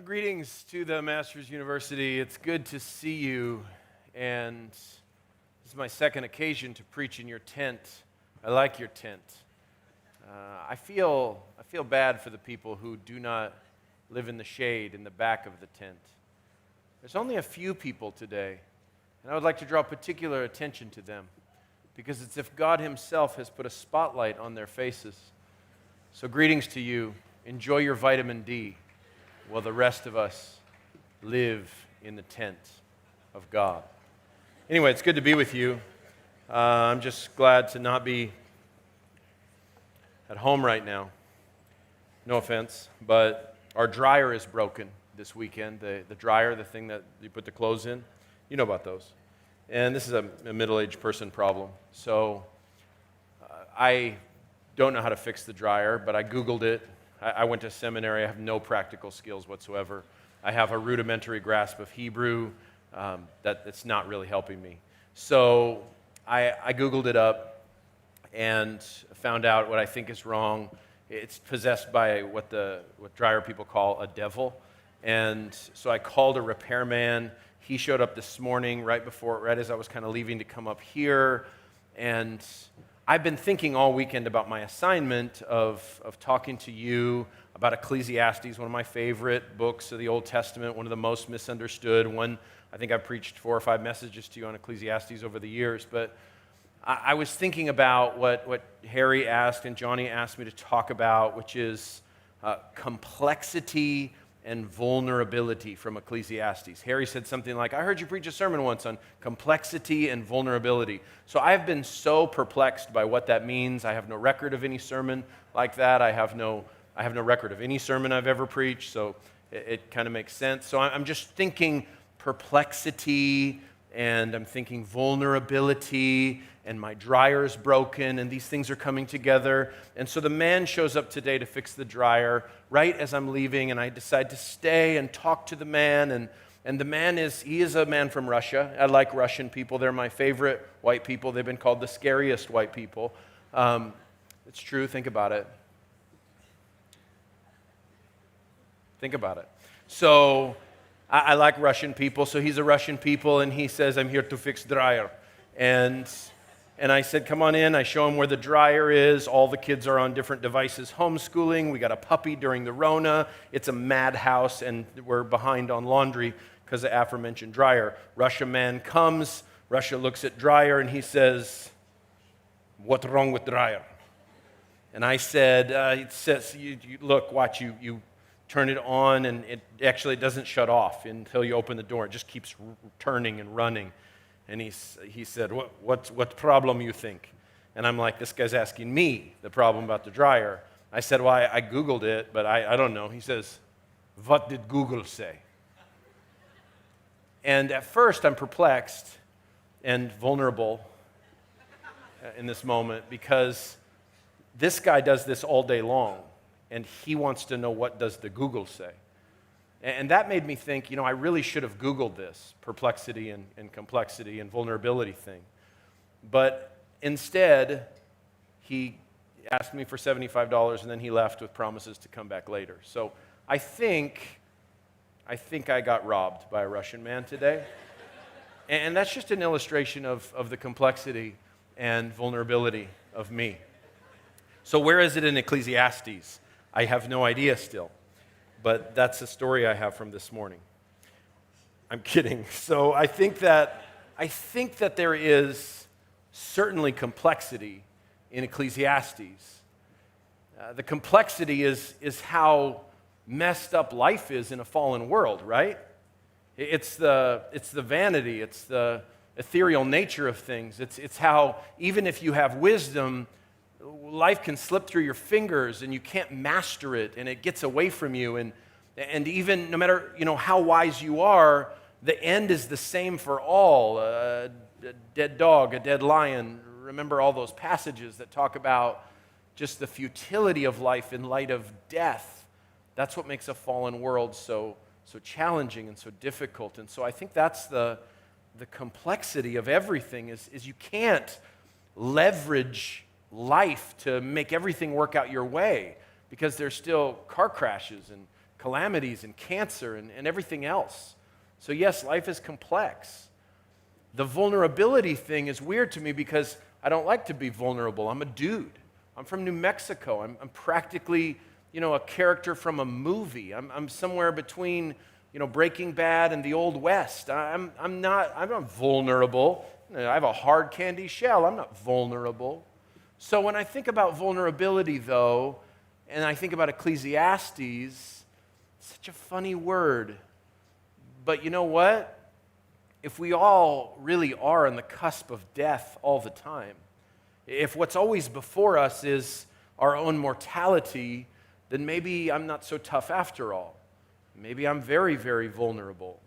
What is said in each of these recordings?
Greetings to the Masters University. It's good to see you, and this is my second occasion to preach in your tent. I like your tent. I feel bad for the people who do not live in the shade in the back of the tent. There's only a few people today, and I would like to draw particular attention to them because it's if God Himself has put a spotlight on their faces. So greetings to you. Enjoy your vitamin D. While the rest of us live in the tent of God. Anyway, it's good to be with you. I'm just glad to not be at home right now. No offense, but our dryer is broken this weekend. The dryer, the thing that you put the clothes in, you know about those. And this is a middle-aged person problem. So I don't know how to fix the dryer, but I Googled it. I went to seminary. I have no practical skills whatsoever. I have a rudimentary grasp of Hebrew that's not really helping me. So I Googled it up and found out what I think is wrong. It's possessed by what dryer people call a devil. And so I called a repairman. He showed up this morning right as I was kind of leaving to come up here. And I've been thinking all weekend about my assignment of talking to you about Ecclesiastes, one of my favorite books of the Old Testament, one of the most misunderstood. I think I've preached 4 or 5 messages to you on Ecclesiastes over the years, but I was thinking about what Harry asked and Johnny asked me to talk about, which is complexity and vulnerability from Ecclesiastes. Harry said something like, I heard you preach a sermon once on complexity and vulnerability. So I've been so perplexed by what that means. I have no record of any sermon like that. I have no record of any sermon I've ever preached, so it kind of makes sense. So I'm just thinking perplexity, and I'm thinking vulnerability, and my dryer's broken, and these things are coming together. And so the man shows up today to fix the dryer right as I'm leaving, and I decide to stay and talk to the man. And the man is a man from Russia. I like Russian people. They're my favorite white people. They've been called the scariest white people. It's true. Think about it. Think about it. So I like Russian people. So he's a Russian people, and he says, I'm here to fix dryer. And I said, come on in. I show him where the dryer is. All the kids are on different devices homeschooling. We got a puppy during the Rona. It's a madhouse, and we're behind on laundry because of the aforementioned dryer. Russia man comes. Russia looks at dryer, and he says, what's wrong with dryer? And I said, it says, look, watch, you turn it on, and it doesn't shut off until you open the door. It just keeps turning and running. And he said, what problem you think? And I'm like, this guy's asking me the problem about the dryer. I said, well, I Googled it, but I don't know. He says, what did Google say? And at first, I'm perplexed and vulnerable in this moment because this guy does this all day long, and he wants to know what does the Google say. And that made me think, I really should have Googled this perplexity and complexity and vulnerability thing. But instead, he asked me for $75, and then he left with promises to come back later. So I think I got robbed by a Russian man today. And that's just an illustration of the complexity and vulnerability of me. So where is it in Ecclesiastes? I have no idea still. But that's the story I have from this morning. I'm kidding. So I think that there is certainly complexity in Ecclesiastes. The complexity is how messed up life is in a fallen world, right? It's the vanity, it's the ethereal nature of things. It's how even if you have wisdom, life can slip through your fingers and you can't master it, and it gets away from you. And even no matter how wise you are, the end is the same for all. A dead dog, a dead lion. Remember all those passages that talk about just the futility of life in light of death. That's what makes a fallen world so challenging and so difficult. And so I think that's the complexity of everything is you can't leverage life to make everything work out your way, because there's still car crashes and calamities and cancer and everything else. So yes, life is complex. The vulnerability thing is weird to me because I don't like to be vulnerable. I'm a dude. I'm from New Mexico. I'm practically, a character from a movie. I'm somewhere between, Breaking Bad and the Old West. I'm not vulnerable. I have a hard candy shell. I'm not vulnerable. So when I think about vulnerability, though, and I think about Ecclesiastes, it's such a funny word. But you know what? If we all really are on the cusp of death all the time, if what's always before us is our own mortality, then maybe I'm not so tough after all. Maybe I'm very, very vulnerable.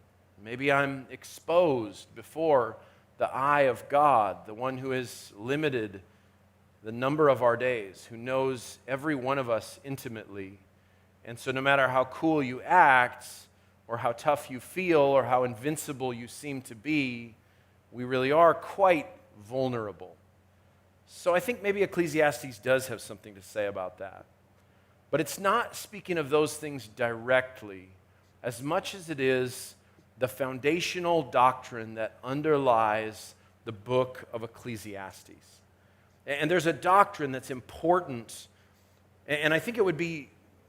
Maybe I'm exposed before the eye of God, the one who has limited the number of our days, who knows every one of us intimately. And so no matter how cool you act, or how tough you feel, or how invincible you seem to be, we really are quite vulnerable. So I think maybe Ecclesiastes does have something to say about that. But it's not speaking of those things directly, as much as it is the foundational doctrine that underlies the book of Ecclesiastes. And there's a doctrine that's important, and I think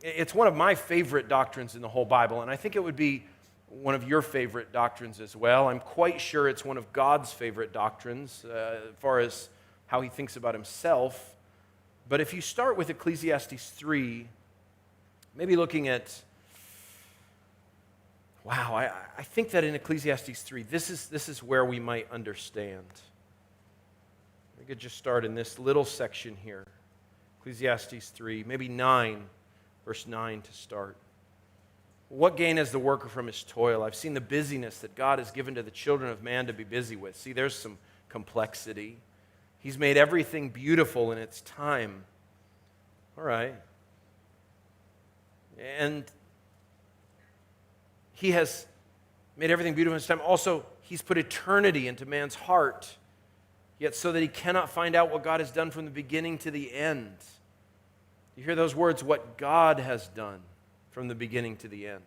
it's one of my favorite doctrines in the whole Bible, and I think it would be one of your favorite doctrines as well. I'm quite sure it's one of God's favorite doctrines as far as how he thinks about himself. But if you start with Ecclesiastes 3, maybe looking at, I think that in Ecclesiastes 3, this is where we might understand. We could just start in this little section here. Ecclesiastes 3, maybe 9, verse 9 to start. What gain has the worker from his toil? I've seen the busyness that God has given to the children of man to be busy with. See, there's some complexity. He's made everything beautiful in its time. All right. And he has made everything beautiful in its time. Also, he's put eternity into man's heart, yet so that he cannot find out what God has done from the beginning to the end. You hear those words, what God has done from the beginning to the end.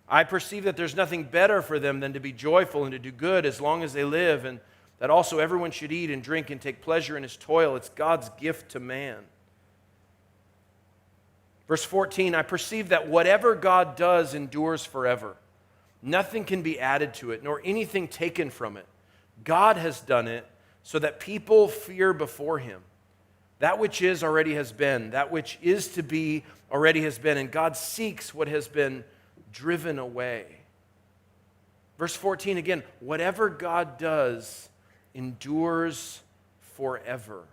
I perceive that there's nothing better for them than to be joyful and to do good as long as they live, and that also everyone should eat and drink and take pleasure in his toil. It's God's gift to man. Verse 14, I perceive that whatever God does endures forever. Nothing can be added to it, nor anything taken from it. God has done it so that people fear before him. That which is already has been. That which is to be already has been. And God seeks what has been driven away. Verse 14 again, whatever God does endures forever.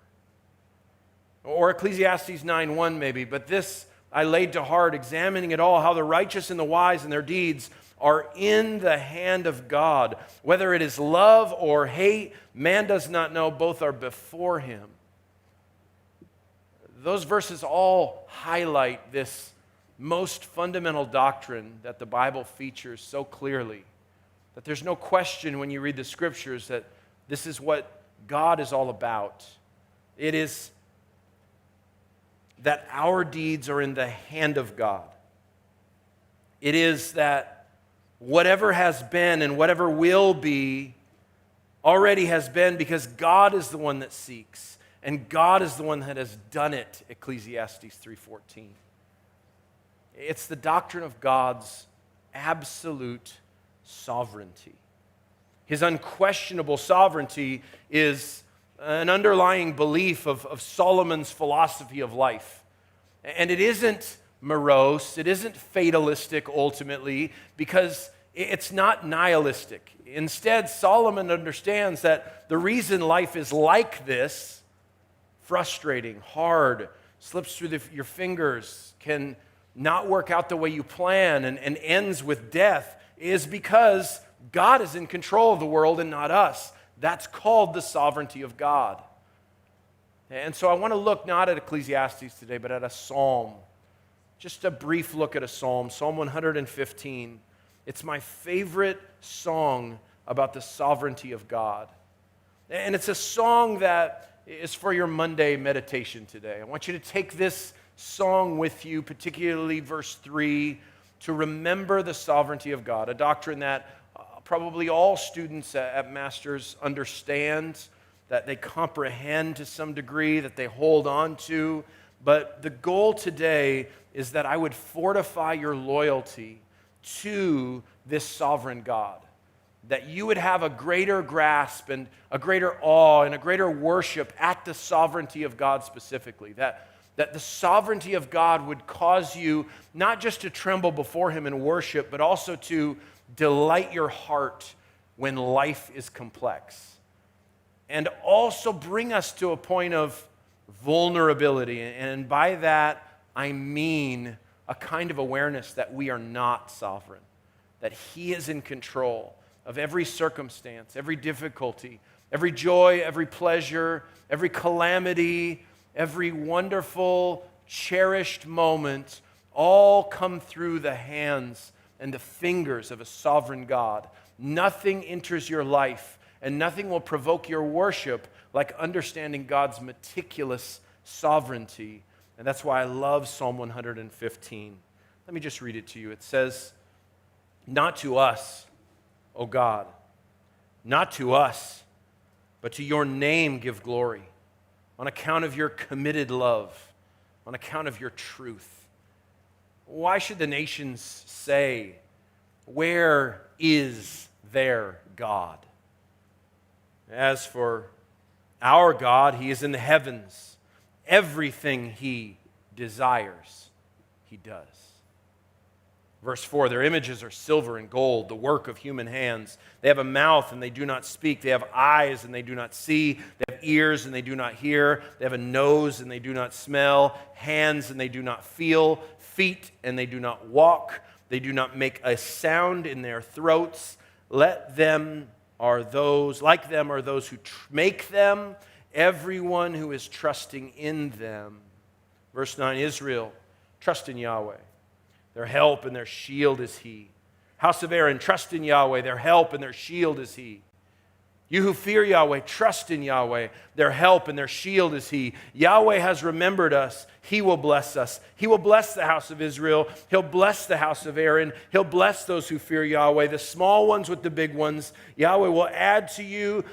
Or Ecclesiastes 9:1 maybe, but this I laid to heart, examining it all, how the righteous and the wise and their deeds are in the hand of God. Whether it is love or hate, man does not know, both are before him. Those verses all highlight this most fundamental doctrine that the Bible features so clearly, that there's no question when you read the scriptures that this is what God is all about. It is that our deeds are in the hand of God. It is that whatever has been and whatever will be already has been, because God is the one that seeks, and God is the one that has done it, Ecclesiastes 3:14. It's the doctrine of God's absolute sovereignty. His unquestionable sovereignty is an underlying belief of Solomon's philosophy of life. And it isn't morose, it isn't fatalistic ultimately, because it's not nihilistic. Instead, Solomon understands that the reason life is like this, frustrating, hard, slips through your fingers, can not work out the way you plan, and ends with death, is because God is in control of the world and not us. That's called the sovereignty of God. And so I want to look not at Ecclesiastes today, but at a psalm. Just a brief look at a psalm, Psalm 115. It's my favorite song about the sovereignty of God. And it's a song that is for your Monday meditation today. I want you to take this song with you, particularly verse 3, to remember the sovereignty of God, a doctrine that probably all students at Masters understand, that they comprehend to some degree, that they hold on to. But the goal today is that I would fortify your loyalty to this sovereign God, that you would have a greater grasp and a greater awe and a greater worship at the sovereignty of God specifically, that the sovereignty of God would cause you not just to tremble before Him in worship, but also to delight your heart when life is complex. And also bring us to a point of vulnerability. And by that, I mean a kind of awareness that we are not sovereign, that He is in control of every circumstance, every difficulty, every joy, every pleasure, every calamity, every wonderful, cherished moment, all come through the hands and the fingers of a sovereign God. Nothing enters your life, and nothing will provoke your worship like understanding God's meticulous sovereignty. And that's why I love Psalm 115. Let me just read it to you. It says, "Not to us, O God, not to us, but to your name give glory, on account of your committed love, on account of your truth." Why should the nations say, "Where is their God?" As for our God, He is in the heavens. Everything He desires, He does. Verse 4, "Their images are silver and gold, the work of human hands. They have a mouth and they do not speak. They have eyes and they do not see. They have ears and they do not hear. They have a nose and they do not smell. Hands and they do not feel. Feet and they do not walk. They do not make a sound in their throats. Like them are those who make them, everyone who is trusting in them." Verse 9, "Israel, trust in Yahweh. Their help and their shield is He. House of Aaron, trust in Yahweh. Their help and their shield is He. You who fear Yahweh, trust in Yahweh. Their help and their shield is He. Yahweh has remembered us. He will bless us. He will bless the house of Israel. He'll bless the house of Aaron. He'll bless those who fear Yahweh, the small ones with the big ones. Yahweh will add to you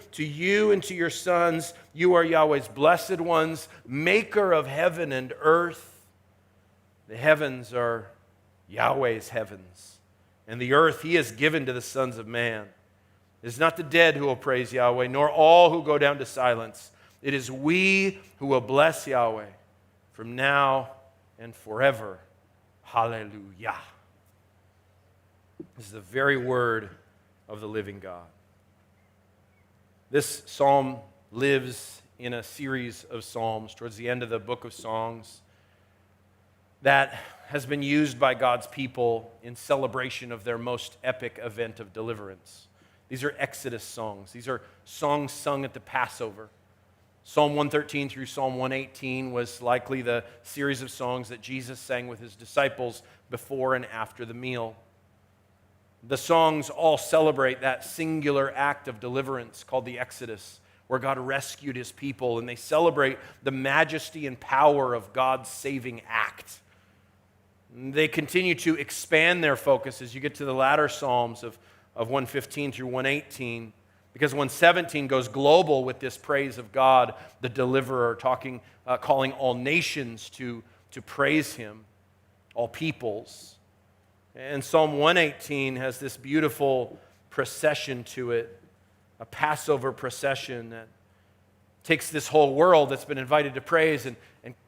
and to your sons. You are Yahweh's blessed ones, maker of heaven and earth." The heavens are Yahweh's heavens, and the earth He has given to the sons of man. It is not the dead who will praise Yahweh, nor all who go down to silence. It is we who will bless Yahweh from now and forever. Hallelujah. This is the very word of the living God. This psalm lives in a series of psalms towards the end of the book of Songs that has been used by God's people in celebration of their most epic event of deliverance. These are Exodus songs. These are songs sung at the Passover. Psalm 113 through Psalm 118 was likely the series of songs that Jesus sang with His disciples before and after the meal. The songs all celebrate that singular act of deliverance called the Exodus, where God rescued His people, and they celebrate the majesty and power of God's saving act. They continue to expand their focus as you get to the latter Psalms of 115 through 118, because 117 goes global with this praise of God, the deliverer, calling all nations to praise Him, all peoples. And Psalm 118 has this beautiful procession to it, a Passover procession that takes this whole world that's been invited to praise and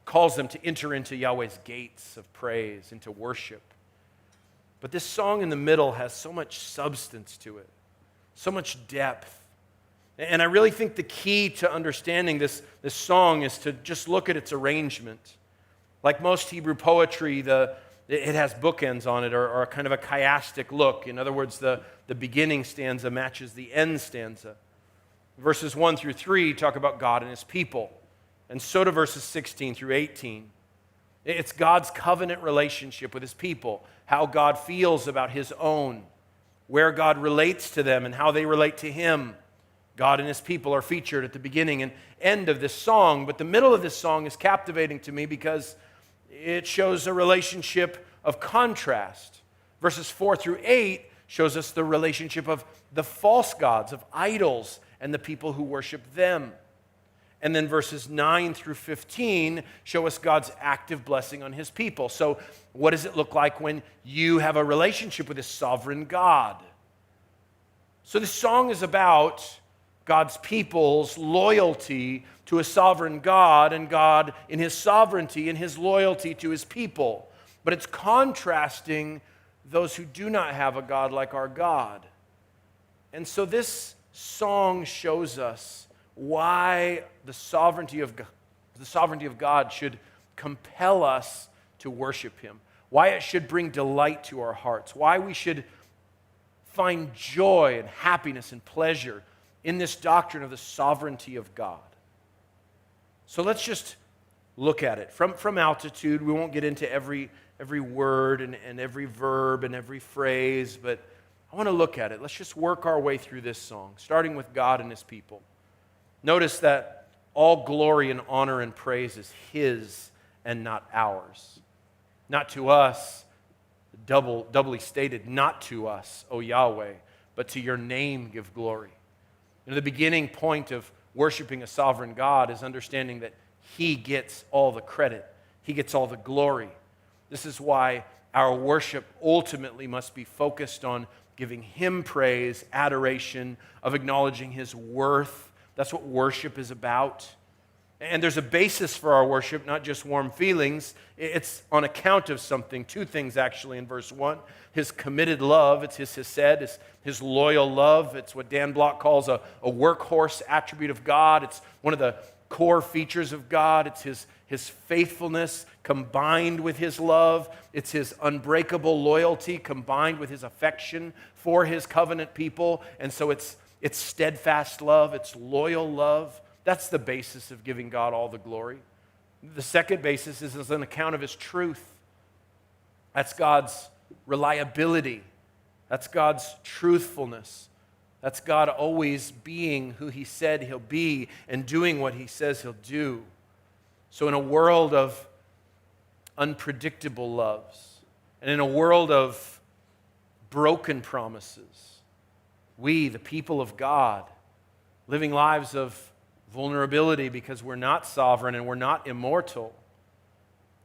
calls them to enter into Yahweh's gates of praise, into worship. But this song in the middle has so much substance to it, so much depth. And I really think the key to understanding this song is to just look at its arrangement. Like most Hebrew poetry, it has bookends on it, or a kind of a chiastic look. In other words, the beginning stanza matches the end stanza. Verses 1 through 3 talk about God and His people, and so do verses 16 through 18. It's God's covenant relationship with His people, how God feels about His own, where God relates to them and how they relate to Him. God and His people are featured at the beginning and end of this song, but the middle of this song is captivating to me because It shows a relationship of contrast. Verses 4 through 8 shows us the relationship of the false gods, of idols, and the people who worship them. And then verses 9 through 15 show us God's active blessing on his people. So what does it look like when you have a relationship with a sovereign God? So this song is about God's people's loyalty to a sovereign God, and God in his sovereignty and his loyalty to his people. But it's contrasting those who do not have a God like our God. And so this song shows us why the sovereignty of God should compel us to worship him, why it should bring delight to our hearts, why we should find joy and happiness and pleasure in this doctrine of the sovereignty of God. So let's just look at it. From altitude, we won't get into every word and every verb and every phrase, but I want to look at it. Let's just work our way through this song, starting with God and his people. Notice that all glory and honor and praise is his and not ours. Not to us, doubly stated, not to us, O Yahweh, but to your name give glory. The beginning point of worshiping a sovereign God is understanding that he gets all the credit. He gets all the glory. This is why our worship ultimately must be focused on giving him praise, adoration, of acknowledging his worth. That's what worship is about. And there's a basis for our worship, not just warm feelings. It's on account of something. Two things, actually, in verse 1. His committed love, it's his hesed, his loyal love. It's what Dan Block calls a workhorse attribute of God. It's one of the core features of God. It's his faithfulness combined with his love. It's his unbreakable loyalty combined with his affection for his covenant people. And so it's steadfast love. It's loyal love. That's the basis of giving God all the glory. The second basis is as an account of his truth. That's God's reliability. That's God's truthfulness. That's God always being who he said he'll be and doing what he says he'll do. So in a world of unpredictable loves and in a world of broken promises, we, the people of God, living lives of vulnerability because we're not sovereign and we're not immortal,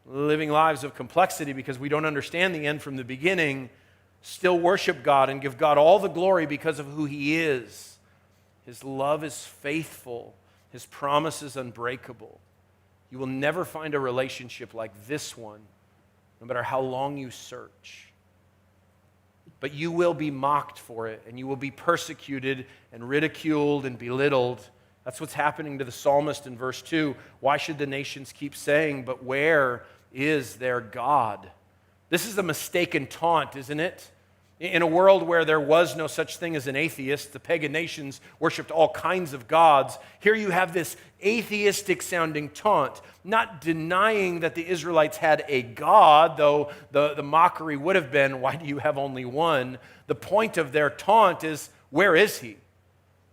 living lives of complexity because we don't understand the end from the beginning, still worship God and give God all the glory because of who he is. His love is faithful. His promise is unbreakable. You will never find a relationship like this one, no matter how long you search. But you will be mocked for it, and you will be persecuted and ridiculed and belittled. That's what's happening to the psalmist in verse 2. Why should the nations keep saying, but where is their God? This is a mistaken taunt, isn't it? In a world where there was no such thing as an atheist, the pagan nations worshipped all kinds of gods. Here you have this atheistic sounding taunt, not denying that the Israelites had a God, though the mockery would have been, why do you have only one? The point of their taunt is, where is he?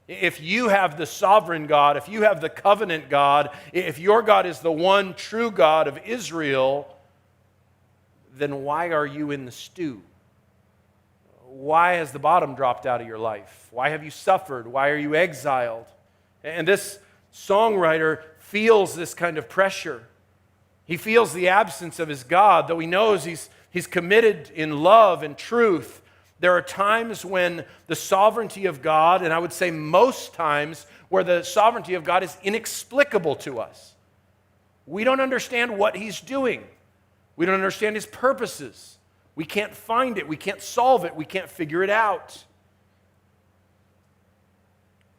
If you have the sovereign God, if you have the covenant God, if your God is the one true God of Israel, then why are you in the stew? Why has the bottom dropped out of your life? Why have you suffered? Why are you exiled? And this songwriter feels this kind of pressure. He feels the absence of his God, though he knows he's committed in love and truth. There are times when the sovereignty of God, and I would say most times, where the sovereignty of God is inexplicable to us. We don't understand what he's doing. We don't understand his purposes. We can't find it. We can't solve it. We can't figure it out.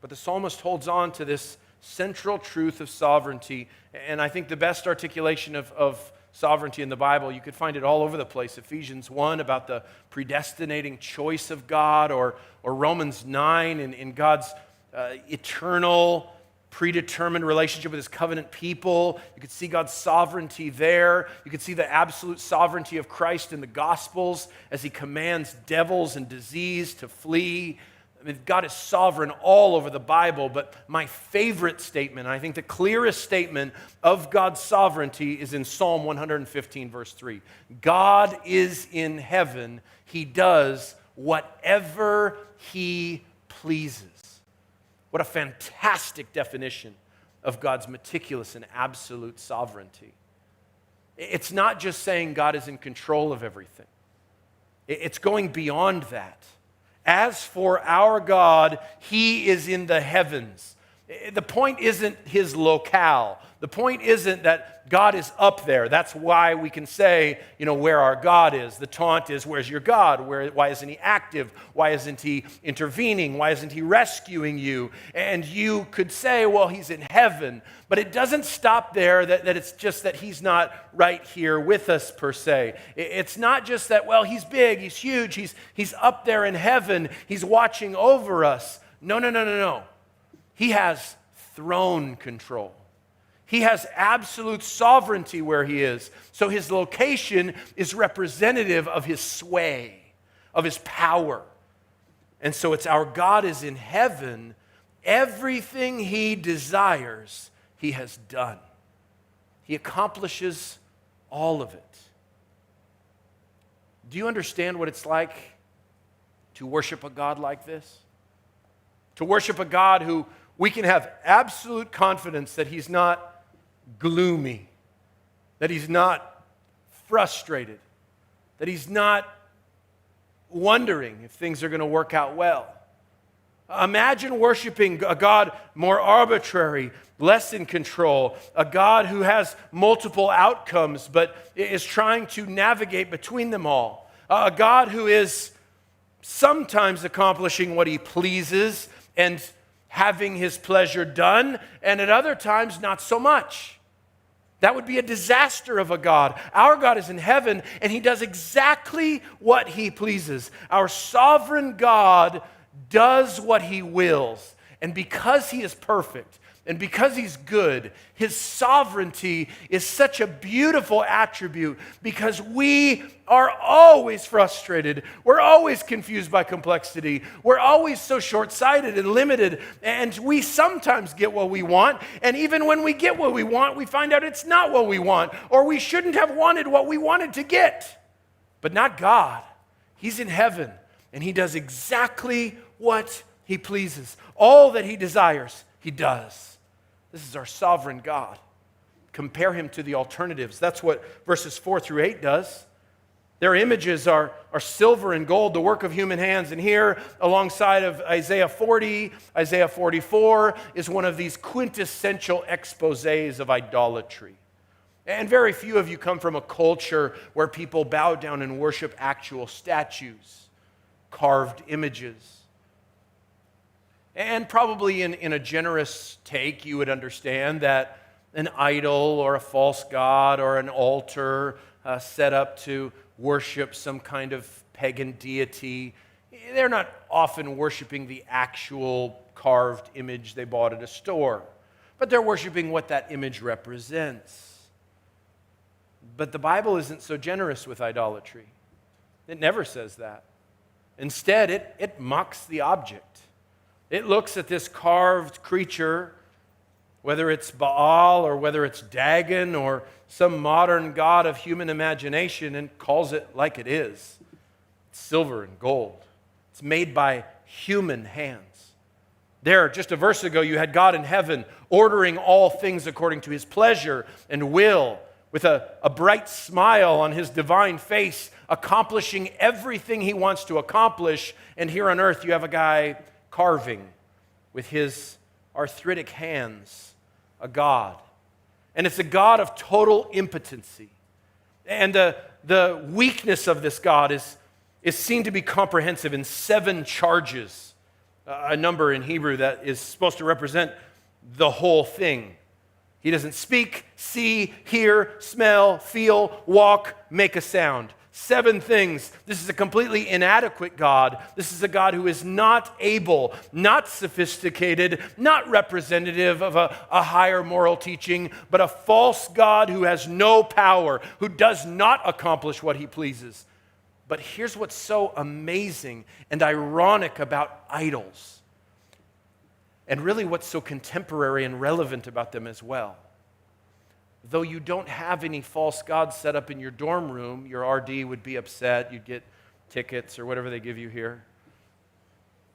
But the psalmist holds on to this central truth of sovereignty. And I think the best articulation of sovereignty in the Bible, you could find it all over the place. Ephesians 1 about the predestinating choice of God, or Romans 9 in God's eternal, predetermined relationship with his covenant people. You could see God's sovereignty there. You could see the absolute sovereignty of Christ in the Gospels as he commands devils and disease to flee. I mean, God is sovereign all over the Bible, but my favorite statement, and I think the clearest statement of God's sovereignty is in Psalm 115, verse 3. God is in heaven. He does whatever He pleases. What a fantastic definition of God's meticulous and absolute sovereignty. It's not just saying God is in control of everything. It's going beyond that. As for our God, He is in the heavens. The point isn't His locale. The point isn't that God is up there. That's why we can say, where our God is. The taunt is, where's your God? Why isn't He active? Why isn't He intervening? Why isn't He rescuing you? And you could say, well, He's in heaven. But it doesn't stop there, that it's just that He's not right here with us, per se. It's not just that, well, He's big, He's huge, He's up there in heaven, He's watching over us. No. He has throne control. He has absolute sovereignty where He is. So His location is representative of His sway, of His power. And so it's our God is in heaven. Everything He desires, He has done. He accomplishes all of it. Do you understand what it's like to worship a God like this? To worship a God who we can have absolute confidence that He's not gloomy, that He's not frustrated, that He's not wondering if things are going to work out well. Imagine worshiping a God more arbitrary, less in control, a God who has multiple outcomes but is trying to navigate between them all, a God who is sometimes accomplishing what He pleases and having His pleasure done, and at other times not so much. That would be a disaster of a God. Our God is in heaven, and He does exactly what He pleases. Our sovereign God does what He wills. And because He is perfect, and because He's good, His sovereignty is such a beautiful attribute because we are always frustrated. We're always confused by complexity. We're always so short-sighted and limited, and we sometimes get what we want, and even when we get what we want, we find out it's not what we want, or we shouldn't have wanted what we wanted to get. But not God. He's in heaven, and He does exactly what He pleases. All that He desires, He does. This is our sovereign God. Compare Him to the alternatives. That's what verses 4 through 8 does. Their images are silver and gold, the work of human hands. And here, alongside of Isaiah 40, Isaiah 44 is one of these quintessential exposés of idolatry. And very few of you come from a culture where people bow down and worship actual statues, carved images. And probably in a generous take, you would understand that an idol or a false god or an altar set up to worship some kind of pagan deity, they're not often worshiping the actual carved image they bought at a store, but they're worshiping what that image represents. But the Bible isn't so generous with idolatry. It never says that. Instead, it mocks the object. It looks at this carved creature, whether it's Baal or whether it's Dagon or some modern god of human imagination, and calls it like it is. It's silver and gold. It's made by human hands. There, just a verse ago, you had God in heaven ordering all things according to His pleasure and will, with a bright smile on His divine face, accomplishing everything He wants to accomplish. And here on earth, you have a guy carving with his arthritic hands a God. And it's a God of total impotency. And the weakness of this God is seen to be comprehensive in 7 charges, a number in Hebrew that is supposed to represent the whole thing. He doesn't speak, see, hear, smell, feel, walk, make a sound. 7 things. This is a completely inadequate God. This is a God who is not able, not sophisticated, not representative of a higher moral teaching, but a false God who has no power, who does not accomplish what He pleases. But here's what's so amazing and ironic about idols, and really what's so contemporary and relevant about them as well. Though you don't have any false gods set up in your dorm room, your RD would be upset. You'd get tickets or whatever they give you here.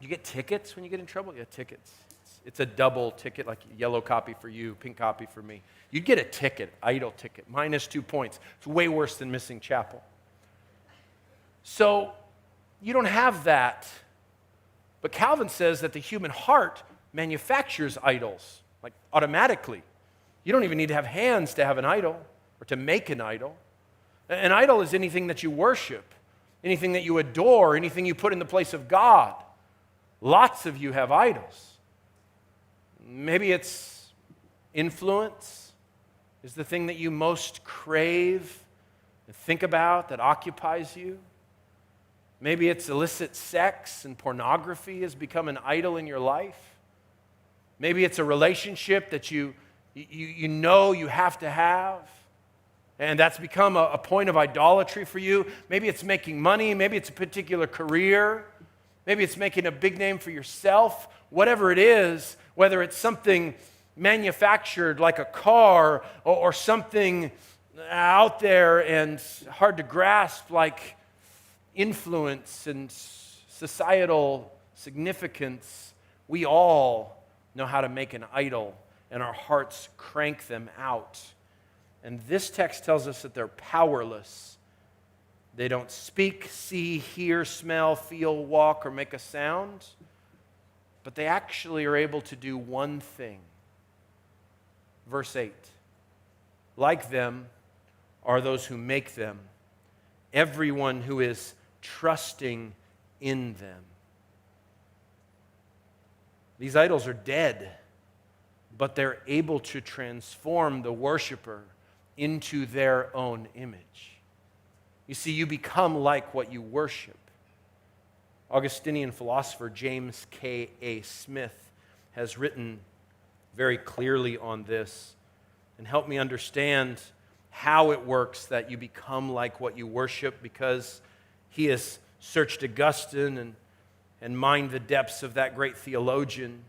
You get tickets when you get in trouble? Yeah, tickets. It's a double ticket, like yellow copy for you, pink copy for me. You'd get a ticket, idol ticket, -2 points. It's way worse than missing chapel. So you don't have that. But Calvin says that the human heart manufactures idols, like automatically. You don't even need to have hands to have an idol or to make an idol. An idol is anything that you worship, anything that you adore, anything you put in the place of God. Lots of you have idols. Maybe it's influence is the thing that you most crave and think about that occupies you. Maybe it's illicit sex and pornography has become an idol in your life. Maybe it's a relationship that you know you have to have, and that's become a point of idolatry for you. Maybe it's making money. Maybe it's a particular career. Maybe it's making a big name for yourself. Whatever it is, whether it's something manufactured like a car or something out there and hard to grasp like influence and societal significance, we all know how to make an idol, and our hearts crank them out. And this text tells us that they're powerless. They don't speak, see, hear, smell, feel, walk, or make a sound, but they actually are able to do one thing. Verse 8, like them are those who make them, everyone who is trusting in them. These idols are dead, but they're able to transform the worshiper into their own image. You see, you become like what you worship. Augustinian philosopher James K.A. Smith has written very clearly on this and helped me understand how it works that you become like what you worship, because he has searched Augustine and mined the depths of that great theologian.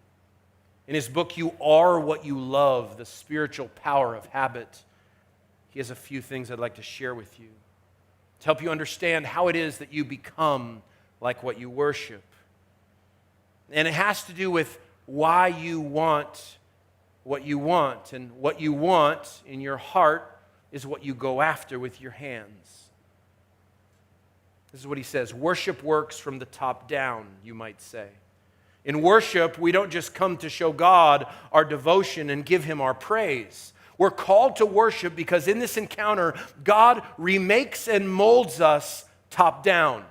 In his book, You Are What You Love, The Spiritual Power of Habit, he has a few things I'd like to share with you to help you understand how it is that you become like what you worship. And it has to do with why you want what you want. And what you want in your heart is what you go after with your hands. This is what he says. Worship works from the top down, you might say. In worship, we don't just come to show God our devotion and give him our praise. We're called to worship because in this encounter, God remakes and molds us top down.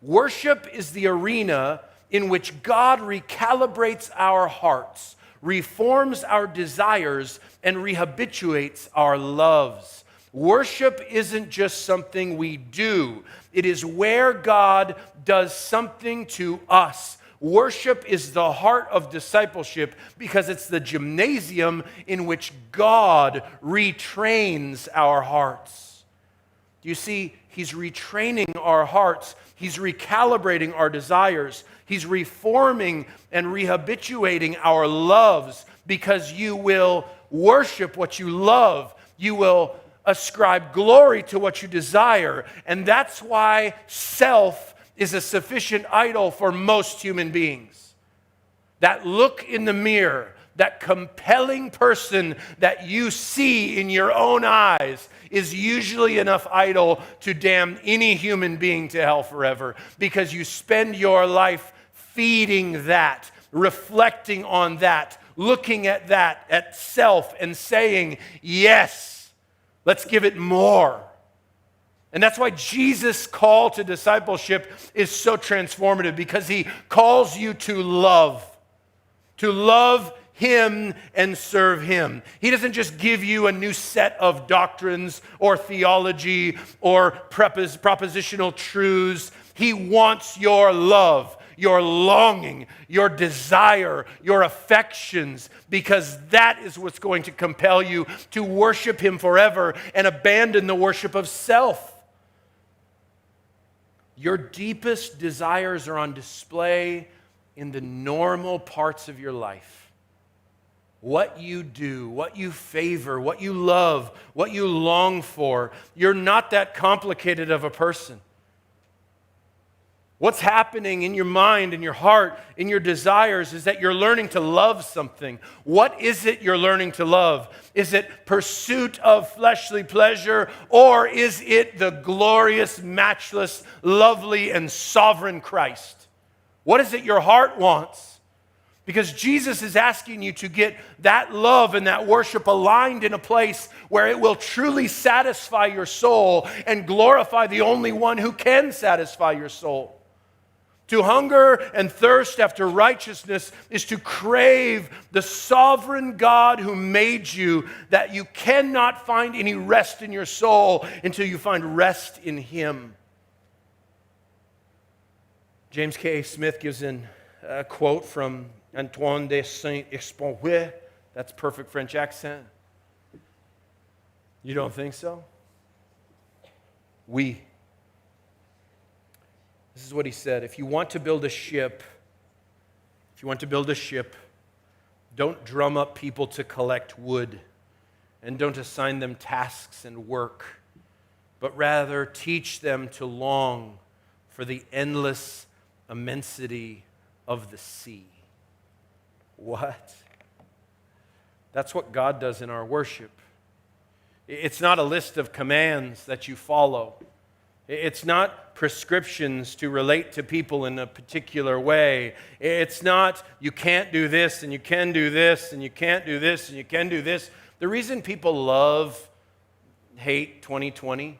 Worship is the arena in which God recalibrates our hearts, reforms our desires, and rehabituates our loves. Worship isn't just something we do. It is where God does something to us. Worship is the heart of discipleship because it's the gymnasium in which God retrains our hearts. You see, he's retraining our hearts. He's recalibrating our desires. He's reforming and rehabituating our loves because you will worship what you love. You will ascribe glory to what you desire. And that's why self is a sufficient idol for most human beings. That look in the mirror, that compelling person that you see in your own eyes is usually enough idol to damn any human being to hell forever, because you spend your life feeding that, reflecting on that, looking at that, at self, and saying, yes, let's give it more. And that's why Jesus' call to discipleship is so transformative, because he calls you to love him and serve him. He doesn't just give you a new set of doctrines or theology or propositional truths. He wants your love, your longing, your desire, your affections, because that is what's going to compel you to worship him forever and abandon the worship of self. Your deepest desires are on display in the normal parts of your life. What you do, what you favor, what you love, what you long for. You're not that complicated of a person. What's happening in your mind, in your heart, in your desires is that you're learning to love something. What is it you're learning to love? Is it pursuit of fleshly pleasure, or is it the glorious, matchless, lovely, and sovereign Christ? What is it your heart wants? Because Jesus is asking you to get that love and that worship aligned in a place where it will truly satisfy your soul and glorify the only one who can satisfy your soul. To hunger and thirst after righteousness is to crave the sovereign God who made you, that you cannot find any rest in your soul until you find rest in Him. James K. Smith gives in a quote from Antoine de Saint-Exupéry. That's perfect French accent. You don't think so? Oui. This is what he said. If you want to build a ship, don't drum up people to collect wood, and don't assign them tasks and work, but rather teach them to long for the endless immensity of the sea. What? That's what God does in our worship. It's not a list of commands that you follow. It's not prescriptions to relate to people in a particular way. It's not, you can't do this, and you can do this, and you can't do this, and you can do this. The reason people hate 2020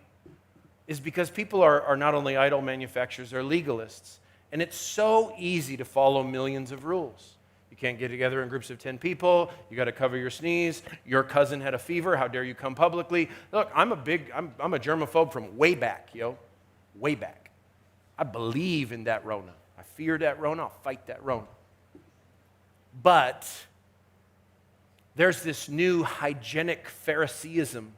is because people are not only idol manufacturers, they're legalists. And it's so easy to follow millions of rules. You can't get together in groups of 10 people. You got to cover your sneeze. Your cousin had a fever. How dare you come publicly? Look, I'm a germaphobe from way back, way back. I believe in that Rona. I fear that Rona. I'll fight that Rona. But there's this new hygienic Phariseeism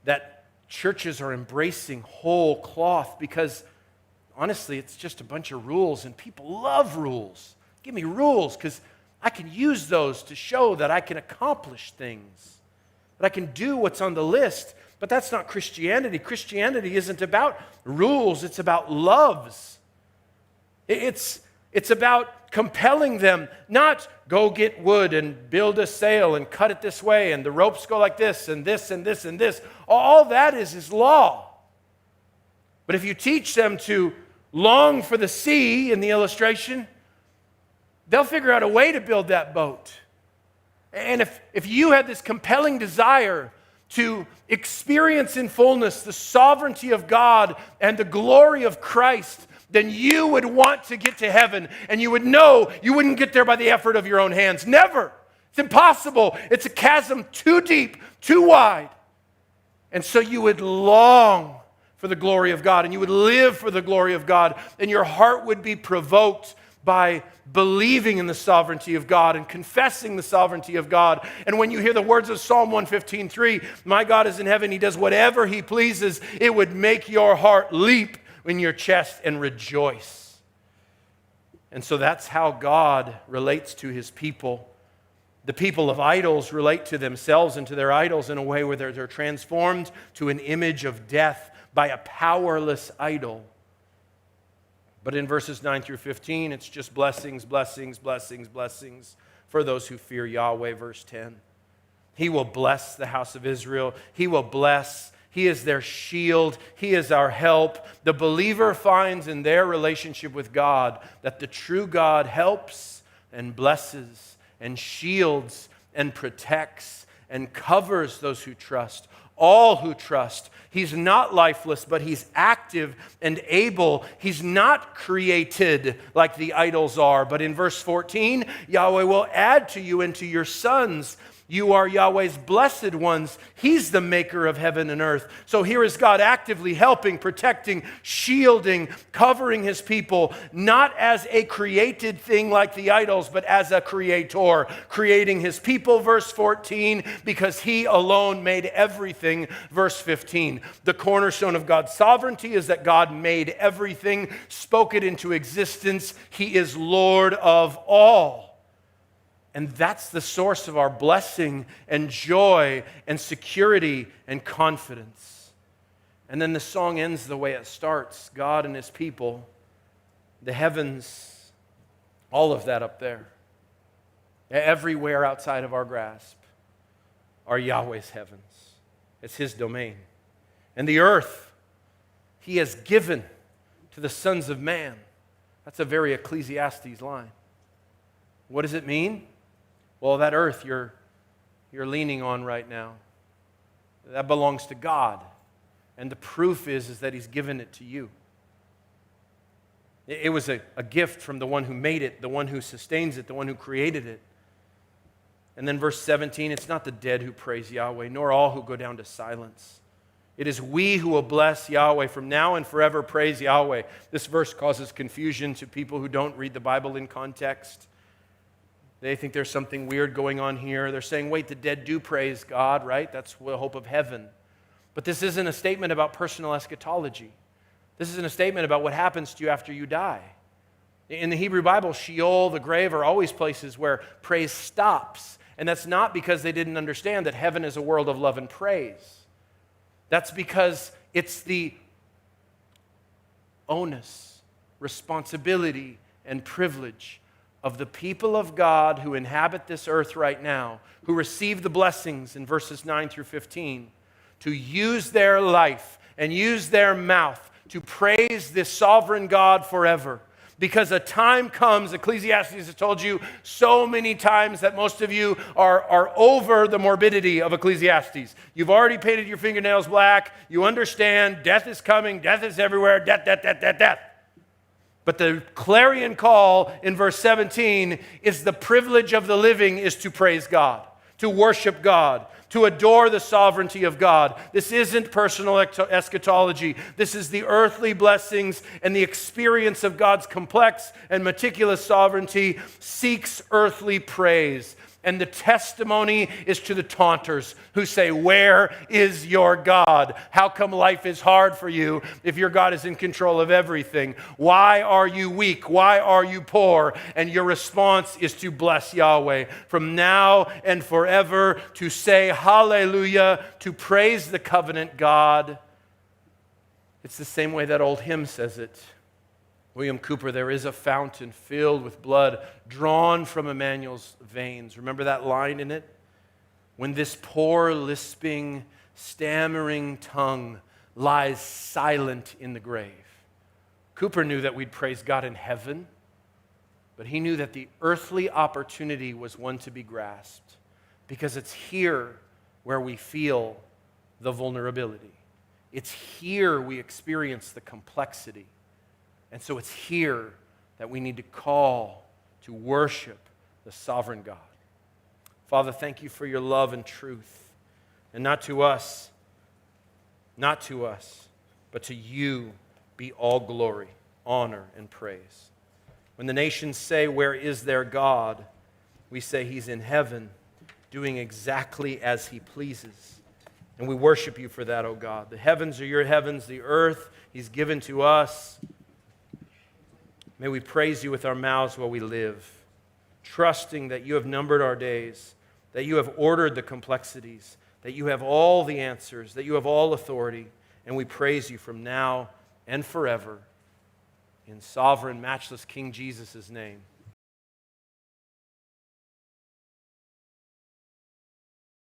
that churches are embracing whole cloth because, honestly, it's just a bunch of rules, and people love rules. Give me rules because I can use those to show that I can accomplish things, that I can do what's on the list. But that's not Christianity. Christianity isn't about rules. It's about loves. It's about compelling them, not go get wood and build a sail and cut it this way and the ropes go like this and this and this and this. All that is law. But if you teach them to long for the sea in the illustration, they'll figure out a way to build that boat. And if you had this compelling desire to experience in fullness the sovereignty of God and the glory of Christ, then you would want to get to heaven, and you would know you wouldn't get there by the effort of your own hands. Never. It's impossible. It's a chasm too deep, too wide. And so you would long for the glory of God, and you would live for the glory of God, and your heart would be provoked by believing in the sovereignty of God and confessing the sovereignty of God. And when you hear the words of Psalm 115:3, my God is in heaven, He does whatever He pleases, it would make your heart leap in your chest and rejoice. And so that's how God relates to His people. The people of idols relate to themselves and to their idols in a way where they're transformed to an image of death by a powerless idol. But in verses 9 through 15, it's just blessings, blessings, blessings, blessings for those who fear Yahweh. Verse 10. He will bless the house of Israel. He will bless. He is their shield. He is our help. The believer finds in their relationship with God that the true God helps and blesses and shields and protects and covers those who trust. All who trust. He's not lifeless, but He's active and able. He's not created like the idols are. But in verse 14, Yahweh will add to you and to your sons. You are Yahweh's blessed ones. He's the maker of heaven and earth. So here is God actively helping, protecting, shielding, covering his people, not as a created thing like the idols, but as a creator, creating his people, verse 14, because he alone made everything, verse 15. The cornerstone of God's sovereignty is that God made everything, spoke it into existence. He is Lord of all. And that's the source of our blessing and joy and security and confidence. And then the song ends the way it starts. God and his people, the heavens, all of that up there. Everywhere outside of our grasp are Yahweh's heavens. It's his domain. And the earth he has given to the sons of man. That's a very Ecclesiastes line. What does it mean? Well, that earth you're leaning on right now, that belongs to God. And the proof is that he's given it to you. It was a gift from the one who made it, the one who sustains it, the one who created it. And then verse 17, it's not the dead who praise Yahweh, nor all who go down to silence. It is we who will bless Yahweh from now and forever. Praise Yahweh. This verse causes confusion to people who don't read the Bible in context. They think there's something weird going on here. They're saying, wait, the dead do praise God, right? That's the hope of heaven. But this isn't a statement about personal eschatology. This isn't a statement about what happens to you after you die. In the Hebrew Bible, Sheol, the grave, are always places where praise stops. And that's not because they didn't understand that heaven is a world of love and praise. That's because it's the onus, responsibility, and privilege of the people of God who inhabit this earth right now, who receive the blessings in verses 9 through 15, to use their life and use their mouth to praise this sovereign God forever. Because a time comes, Ecclesiastes has told you so many times that most of you are over the morbidity of Ecclesiastes. You've already painted your fingernails black. You understand death is coming, death is everywhere, death, death, death, death, death. But the clarion call in verse 17 is the privilege of the living is to praise God, to worship God, to adore the sovereignty of God. This isn't personal eschatology. This is the earthly blessings, and the experience of God's complex and meticulous sovereignty seeks earthly praise. And the testimony is to the taunters who say, where is your God? How come life is hard for you if your God is in control of everything? Why are you weak? Why are you poor? And your response is to bless Yahweh from now and forever, to say hallelujah, to praise the covenant God. It's the same way that old hymn says it. William Cooper, there is a fountain filled with blood drawn from Emmanuel's veins. Remember that line in it? When this poor, lisping, stammering tongue lies silent in the grave. Cooper knew that we'd praise God in heaven, but he knew that the earthly opportunity was one to be grasped, because it's here where we feel the vulnerability. It's here we experience the complexity. And so it's here that we need to call to worship the sovereign God. Father, thank you for your love and truth. And not to us, but to you be all glory, honor, and praise. When the nations say, where is their God? We say he's in heaven, doing exactly as he pleases. And we worship you for that, O God. The heavens are your heavens, the earth he's given to us. May we praise you with our mouths while we live, trusting that you have numbered our days, that you have ordered the complexities, that you have all the answers, that you have all authority, and we praise you from now and forever. In sovereign, matchless King Jesus' name.